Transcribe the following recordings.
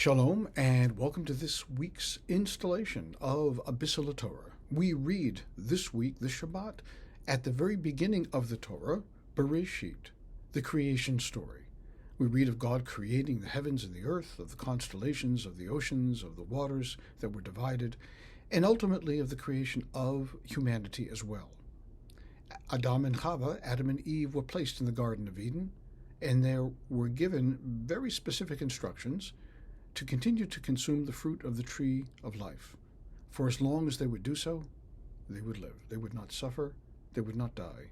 Shalom, and welcome to this week's installation of a Bisseleh Torah. We read this week, this Shabbat, at the very beginning of the Torah, Beresheit, the creation story. We read of God creating the heavens and the earth, of the constellations, of the oceans, of the waters that were divided, and ultimately of the creation of humanity as well. Adam and Chava, Adam and Eve, were placed in the Garden of Eden, and they were given very specific instructions to continue to consume the fruit of the tree of life. For as long as they would do so, they would live. They would not suffer. They would not die.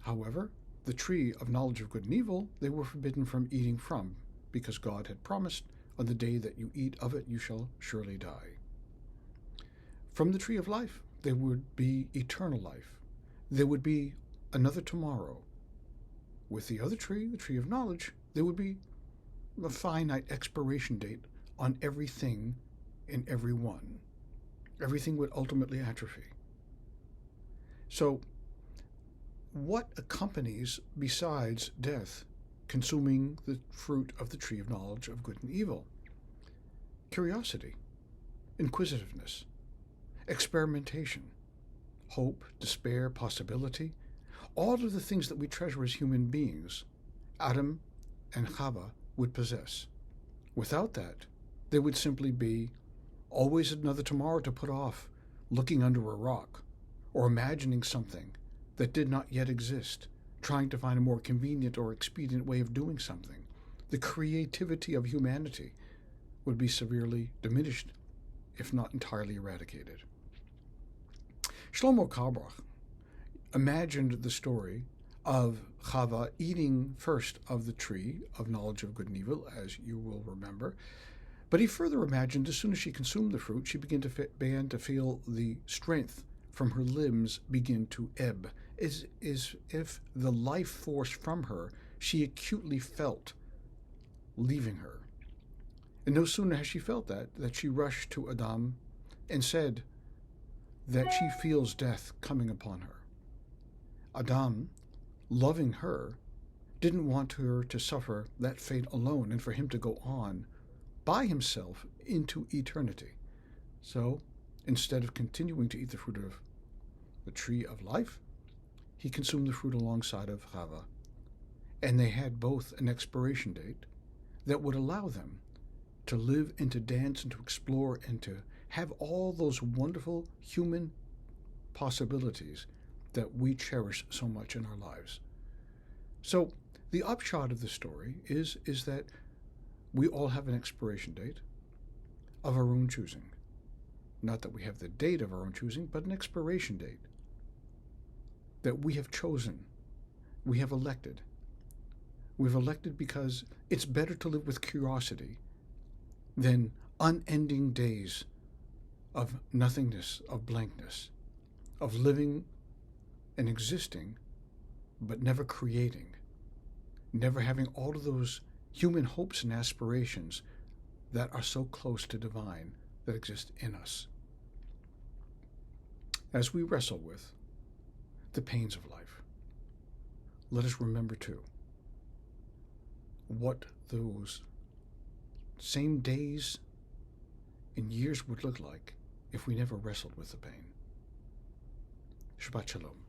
However, the tree of knowledge of good and evil they were forbidden from eating from, because God had promised, on the day that you eat of it, you shall surely die. From the tree of life, there would be eternal life. There would be another tomorrow. With the other tree, the tree of knowledge, there would be a finite expiration date on everything and everyone. Everything would ultimately atrophy. So, what accompanies, besides death, consuming the fruit of the tree of knowledge of good and evil? Curiosity, inquisitiveness, experimentation, hope, despair, possibility, all of the things that we treasure as human beings, Adam and Chava would possess. Without that, there would simply be always another tomorrow to put off, looking under a rock, or imagining something that did not yet exist, trying to find a more convenient or expedient way of doing something. The creativity of humanity would be severely diminished, if not entirely eradicated. Shlomo Carlebach imagined the story of Chava eating first of the tree of knowledge of good and evil, as you will remember. But he further imagined as soon as she consumed the fruit, she began to feel the strength from her limbs begin to ebb, as if the life force from her she acutely felt leaving her. And no sooner has she felt that she rushed to Adam and said that she feels death coming upon her. Adam, loving her, didn't want her to suffer that fate alone and for him to go on by himself into eternity. So, instead of continuing to eat the fruit of the tree of life, he consumed the fruit alongside of Chava. And they had both an expiration date that would allow them to live and to dance and to explore and to have all those wonderful human possibilities that we cherish so much in our lives. So the upshot of the story is that we all have an expiration date of our own choosing. Not that we have the date of our own choosing, but an expiration date that we have chosen, we have elected. We've elected because it's better to live with curiosity than unending days of nothingness, of blankness, of living and existing, but never creating, never having all of those human hopes and aspirations that are so close to divine that exist in us. As we wrestle with the pains of life, let us remember too what those same days and years would look like if we never wrestled with the pain. Shabbat Shalom.